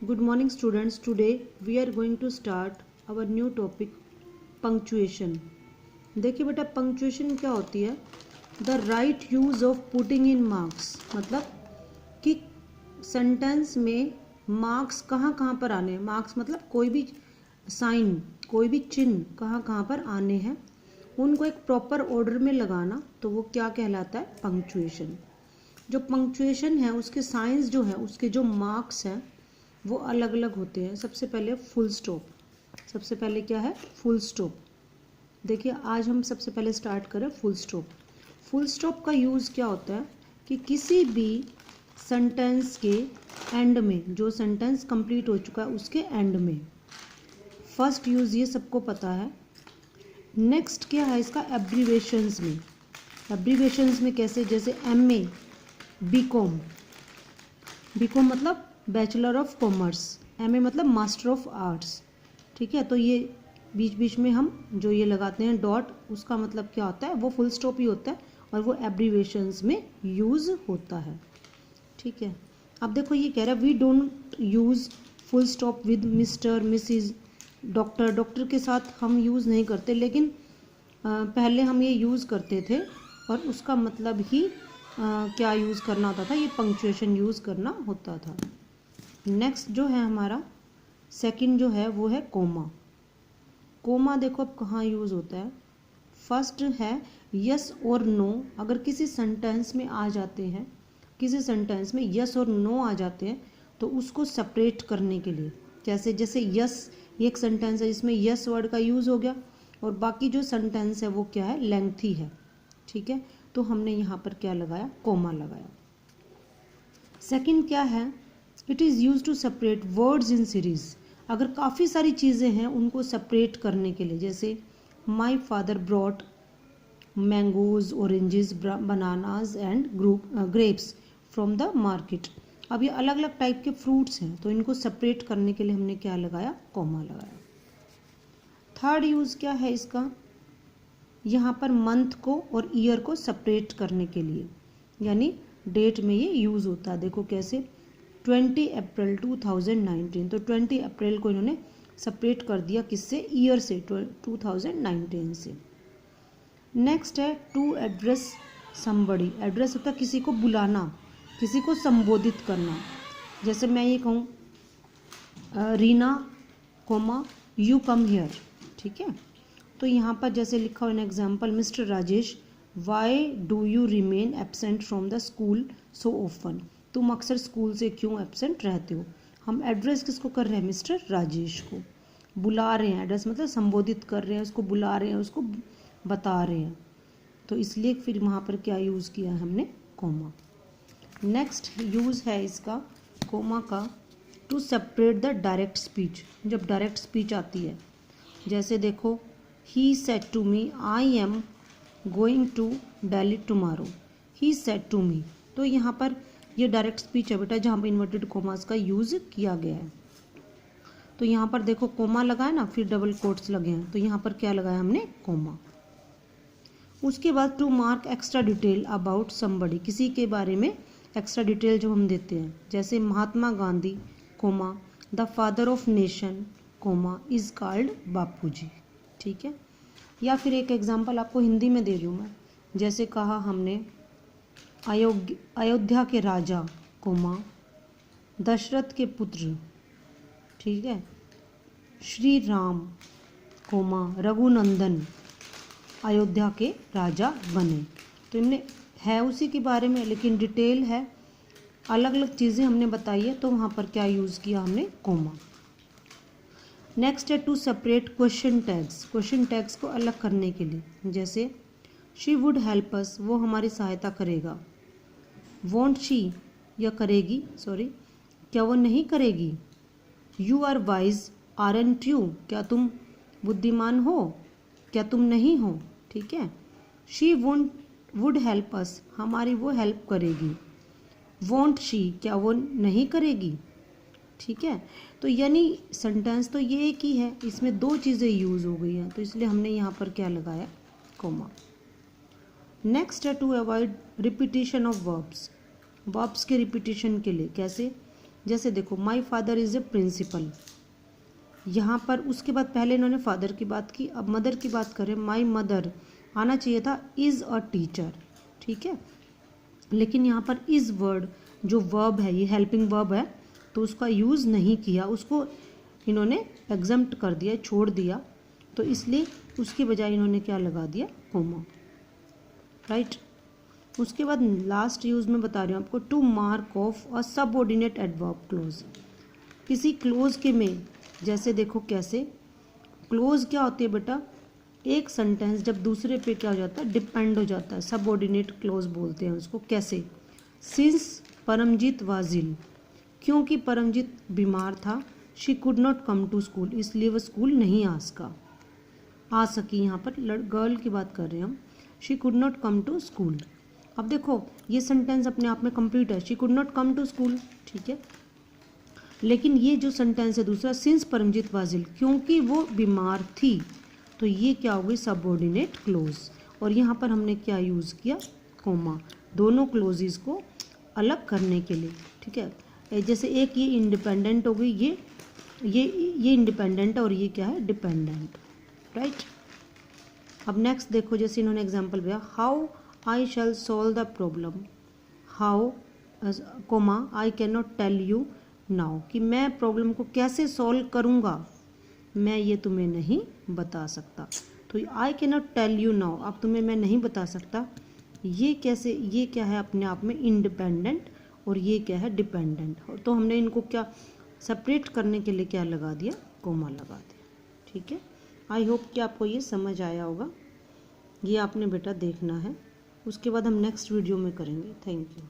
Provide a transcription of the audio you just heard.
Good morning students. Today we are going to start our new topic punctuation. देखिए बेटा punctuation क्या होती है? The right use of putting in marks. मतलब कि सेंटेंस में मार्क्स कहाँ कहाँ पर आने हैं. मार्क्स मतलब कोई भी साइन, कोई भी चिन्ह कहाँ कहाँ पर आने हैं, उनको एक प्रॉपर ऑर्डर में लगाना, तो वो क्या कहलाता है? पंक्चुएशन. जो पंक्चुएशन है उसके साइंस जो है, उसके जो मार्क्स हैं वो अलग अलग होते हैं. सबसे पहले फुल स्टॉप. सबसे पहले क्या है? Full stop. देखिए आज हम सबसे पहले स्टार्ट करें फुल स्टॉप. फुल स्टॉप का यूज़ क्या होता है कि किसी भी सेंटेंस के एंड में, जो सेंटेंस कंप्लीट हो चुका है उसके एंड में. फर्स्ट यूज़ ये सबको पता है. नेक्स्ट क्या है इसका? एब्रीवेशंस में. एब्रीवेशंस में कैसे? जैसे MA, BCom. BCom मतलब बैचलर ऑफ कॉमर्स, MA मतलब मास्टर ऑफ आर्ट्स. ठीक है, तो ये बीच बीच में हम जो ये लगाते हैं डॉट, उसका मतलब क्या होता है? वो फुल स्टॉप ही होता है और वो एब्रीवेशंस में यूज़ होता है. ठीक है, अब देखो ये कह रहा है we don't use full stop with mister, missus, doctor. Doctor के साथ हम यूज़ नहीं करते, लेकिन पहले हम ये यूज़ करते थे और उसका मतलब ही क्या यूज़ करना होता था? ये पंक्चुएशन यूज़ करना होता था. नेक्स्ट जो है हमारा सेकंड जो है वो है कोमा. कोमा देखो अब कहाँ यूज़ होता है. फर्स्ट है यस और नो. अगर किसी सेंटेंस में आ जाते हैं, किसी सेंटेंस में यस और नो आ जाते हैं, तो उसको सेपरेट करने के लिए. कैसे? जैसे यस, एक सेंटेंस है जिसमें यस वर्ड का यूज़ हो गया और बाकी जो सेंटेंस है वो क्या है? लेंथी है. ठीक है, तो हमने यहाँ पर क्या लगाया? कोमा लगाया. सेकंड क्या है? It is use to separate words in series. अगर काफ़ी सारी चीज़ें हैं उनको सेपरेट करने के लिए, जैसे my father brought mangoes, oranges, bananas and grapes from the market. अब ये अलग अलग टाइप के फ्रूट्स हैं, तो इनको सेपरेट करने के लिए हमने क्या लगाया? कॉमा लगाया. थर्ड यूज़ क्या है इसका? यहाँ पर मंथ को और ईयर को सेपरेट करने के लिए, यानी डेट में ये यूज़ होता है. देखो कैसे? 20 अप्रैल 2019. तो 20 अप्रैल को इन्होंने सेपरेट कर दिया किससे? ईयर से, 2019 से. नेक्स्ट है टू एड्रेस समबडी. एड्रेस होता है किसी को बुलाना, किसी को संबोधित करना. जैसे मैं ये कहूँ Reena comma you come here. ठीक है, तो यहाँ पर जैसे लिखा हुआ है example, mister Rajesh why do you remain absent from the school so often. तुम अक्सर स्कूल से क्यों एब्सेंट रहते हो? हम एड्रेस किसको कर रहे हैं? मिस्टर राजेश को. बुला रहे हैं, एड्रेस मतलब संबोधित कर रहे हैं, उसको बुला रहे हैं, उसको बता रहे हैं, तो इसलिए फिर वहाँ पर क्या यूज़ किया है हमने? कोमा. नेक्स्ट यूज़ है इसका कोमा का to separate the direct speech. जब डायरेक्ट स्पीच आती है, जैसे देखो he said to me I am going to Delhi tomorrow. He said to me, तो यहाँ पर ये डायरेक्ट स्पीच है बेटा, जहाँ पर इन्वर्टेड कोमास का यूज़ किया गया है. तो यहाँ पर देखो कोमा लगा है ना, फिर डबल कोट्स लगे हैं, तो यहाँ पर क्या लगाया हमने? कोमा. उसके बाद to mark extra detail about somebody. किसी के बारे में एक्स्ट्रा डिटेल जो हम देते हैं, जैसे Mahatma Gandhi comma the father of nation comma is called Bapu ji. ठीक है, या फिर एक एग्जांपल आपको हिंदी में दे रही हूँ मैं. जैसे कहा हमने अयोध्या के राजा कोमा दशरथ के पुत्र. ठीक है, श्री राम कोमा रघुनंदन अयोध्या के राजा बने. तो इनने है उसी के बारे में, लेकिन डिटेल है, अलग अलग चीज़ें हमने बताई है, तो वहाँ पर क्या यूज़ किया हमने? कोमा. नेक्स्ट है to separate question tags. Question tags को अलग करने के लिए, जैसे शी वुड हेल्प अस, वो हमारी सहायता करेगा. वॉन्ट शी, या करेगी, सॉरी, क्या वो नहीं करेगी? You are wise aren't you, क्या तुम बुद्धिमान हो, क्या तुम नहीं हो? ठीक है, शी वुड हेल्प अस, हमारी वो हेल्प करेगी. वॉन्ट शी, क्या वो नहीं करेगी? ठीक है, तो यानी सेंटेंस तो ये एक ही है, इसमें दो चीज़ें यूज़ हो गई हैं, तो इसलिए हमने यहाँ पर क्या लगाया? कोमा. नेक्स्ट है to avoid repetition of verbs. Verbs के रिपीटिशन के लिए, कैसे? जैसे देखो my father is a principal, यहाँ पर उसके बाद पहले इन्होंने फादर की बात की, अब मदर की बात करें, माई मदर आना चाहिए था इज़ अ टीचर, ठीक है, लेकिन यहाँ पर इज़ वर्ड जो वर्ब है, ये हेल्पिंग वर्ब है, तो उसका यूज़ नहीं किया, उसको इन्होंने एग्जम्प्ट कर दिया, छोड़ दिया, तो इसलिए उसके बजाय इन्होंने क्या लगा दिया, कोमा, राइट। उसके बाद लास्ट यूज़ में बता रही हूँ आपको, to mark off a subordinate adverb clause, किसी क्लोज के में, जैसे देखो कैसे, क्लोज क्या होती है बेटा, एक सेंटेंस जब दूसरे पे क्या हो जाता है, डिपेंड हो जाता है, सबऑर्डिनेट क्लोज बोलते हैं उसको। कैसे, सिंस परमजीत वाज इल, क्योंकि परमजीत बीमार था, she could not come to school, इसलिए वह स्कूल नहीं आ सकी, यहाँ पर गर्ल की बात कर रहे हैं हम, she could not come to school. अब देखो ये सेंटेंस अपने आप में कंप्लीट है, she could not come to school, ठीक है, लेकिन ये जो सेंटेंस है दूसरा, सिंस परमजीत वाजिल, क्योंकि वो बीमार थी, तो ये क्या हो गई, सबऑर्डिनेट क्लोज, और यहाँ पर हमने क्या यूज़ किया, कोमा, दोनों क्लोजेस को अलग करने के लिए, ठीक है। जैसे एक ये इंडिपेंडेंट हो गई, ये इंडिपेंडेंट है और ये क्या है, डिपेंडेंट, राइट। अब नेक्स्ट देखो, जैसे इन्होंने एग्जांपल दिया, how I shall solve the problem, how comma I can not tell you now, कि मैं प्रॉब्लम को कैसे सॉल्व करूँगा, मैं ये तुम्हें नहीं बता सकता, तो I can not tell you now, अब तुम्हें मैं नहीं बता सकता, ये कैसे, ये क्या है अपने आप में इंडिपेंडेंट और ये क्या है डिपेंडेंट, तो हमने इनको क्या सेपरेट करने के लिए क्या लगा दिया, कोमा लगा दिया, ठीक है। आई होप कि आपको ये समझ आया होगा, ये आपने बेटा देखना है, उसके बाद हम नेक्स्ट वीडियो में करेंगे। Thank you.